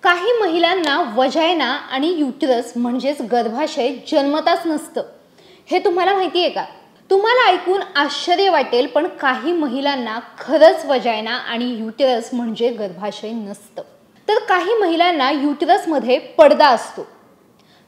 काही महिलांना वजायना आणि युटरस म्हणजेच गर्भाशय जन्मताच नसतं। हे तुम्हाला माहिती आहे का? तुम्हाला ऐकून आश्चर्य वाटेल, पण काही महिलांना खरंच वजायना आणि युटरस म्हणजे गर्भाशय नसतं। तर काही महिलांना युटरस मध्ये पडदा असतो।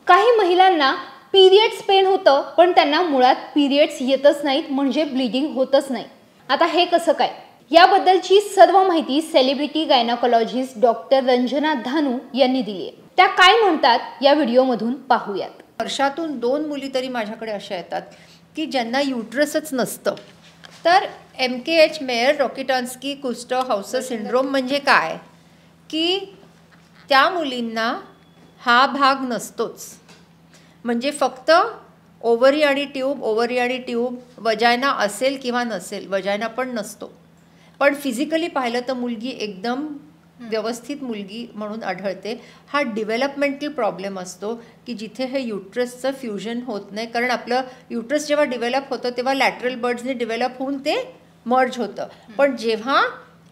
काही महिलांना पिरियड्स पेन होतं, पण त्यांना मुळात पिरियड्स येतच नाहीत, म्हणजे ब्लीडिंग होतच नाही। आता हे कसं काय? याबद्दलची सर्व माहिती celebrity gynaecologist doctor Ranjana Dahanu यांनी दिली आहे। त्या काय म्हणतात या व्हिडिओमधून पाहूयात। वर्षातून 2 मुली तरी माझ्याकडे अशा येतात की ज्यांना युटरसच नसतं। तर MKH मेयर रॉकिटान्स्की कुस्टो हाउसर सिंड्रोम म्हणजे काय की त्या मुलींना हा भाग नसतोच, म्हणजे फक्त ओव्हरी आणि ट्यूब वजायना असेल किंवा नसेल, वजायना पण नसतो, पण फिजिकली पाहिलं तर मुलगी एकदम व्यवस्थित मुलगी म्हणून आढळते। हा डेव्हलपमेंटल प्रॉब्लेम असतो की जिथे हे युटरसचं फ्युजन होत नाही, कारण आपलं युटरस जेव्हा डेव्हलप होतं तेव्हा लॅटरल बर्ड्सने डेव्हलप होऊन ते मर्ज होतं, पण जेव्हा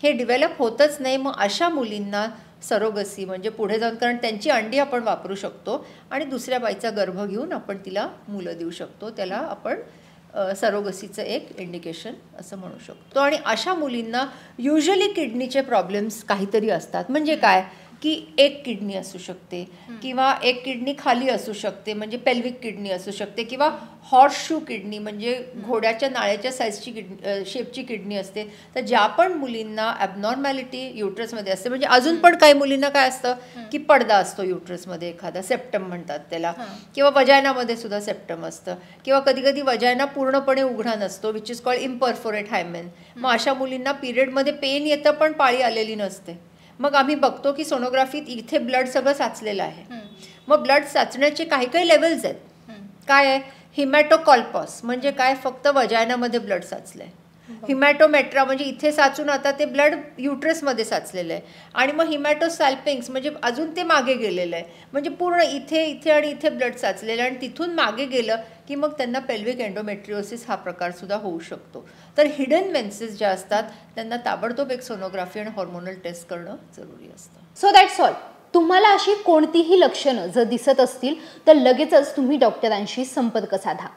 हे डेव्हलप होतच नाही, मग अशा मुलींना सरोगसी म्हणजे पुढे जाऊन, कारण त्यांची अंडी आपण वापरू शकतो आणि दुसऱ्या बाईचा गर्भ घेऊन आपण तिला मुलं देऊ शकतो, त्याला आपण सरोगसीचं एक इंडिकेशन असं म्हणू शकतो। आणि अशा मुलींना युजली किडनीचे प्रॉब्लेम्स काहीतरी असतात। म्हणजे काय की एक किडनी असू शकते किंवा एक किडनी खाली असू शकते, म्हणजे पेल्विक किडनी असू शकते, किंवा हॉर्सशू किडनी म्हणजे घोड्याच्या नाळ्याच्या साईजची शेपची किडनी असते। तर ज्या पण मुलींना ॲबनॉर्मॅलिटी युटरसमध्ये असते, म्हणजे अजून पण काही मुलींना काय असतं की पडदा असतो युटरसमध्ये, एखादा सेप्टम म्हणतात त्याला, किंवा वजायनामध्ये सुद्धा सेप्टम असतं, किंवा कधी कधी वजायना पूर्णपणे उघडा नसतो, विच इज कॉल्ड इम्परफोरेट हायमेन। मग अशा मुलींना पिरियडमध्ये पेन येतं पण पाळी आलेली नसते। मग आम्ही बघतो की सोनोग्राफीत इथे ब्लड सगळं साचलेलं आहे। मग ब्लड साचण्याचे काही काही लेवल्स आहेत। काय आहे? हिमॅटोकॉल्पस म्हणजे काय? फक्त वजायनामध्ये ब्लड साचलं आहे। हिमॅटोमेट्रा म्हणजे इथे साचून आता ते ब्लड युटरसमध्ये साचलेलं आहे। आणि मग हिमॅटोसॅल्पिंग्स म्हणजे अजून ते मागे गेलेलं आहे, म्हणजे पूर्ण इथे इथे आणि इथे ब्लड साचलेलं आहे, आणि तिथून मागे गेलं की मग त्यांना पेल्विक एंडोमेट्रिओसिस हा प्रकार सुद्धा होऊ शकतो। तर हिडन मेन्सेस ज्या असतात त्यांना ताबडतोब एक सोनोग्राफी आणि हॉर्मोनल टेस्ट करणं जरुरी असतं। So that's all. तुम्हाला अशी कोणतीही लक्षणं जर दिसत असतील तर लगेचच तुम्ही डॉक्टरांशी संपर्क साधा।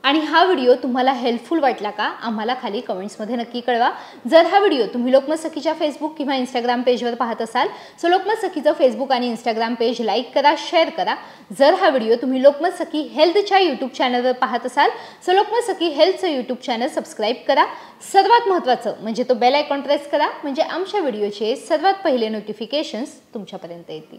आणि हा व्हिडिओ तुम्हाला हेल्पफुल वाटला का? आम्हाला खाली कमेंट्समध्ये नक्की कळवा। जर हा व्हिडिओ तुम्ही लोकमत सखीच्या फेसबुक किंवा इंस्टाग्राम पेजवर पाहत असाल सो लोकमत सखीचं फेसबुक आणि इंस्टाग्राम पेज लाईक करा, शेअर करा। जर हा व्हिडिओ तुम्ही लोकमत सखी हेल्थच्या यूट्यूब चॅनलवर पाहत असाल सो लोकमत सखी हेल्थचं यूट्यूब चॅनल सबस्क्राईब करा। सर्वात महत्त्वाचं म्हणजे तो बेल आयकॉन प्रेस करा, म्हणजे आमच्या व्हिडिओचे सर्वात पहिले नोटिफिकेशन्स तुमच्यापर्यंत येतील।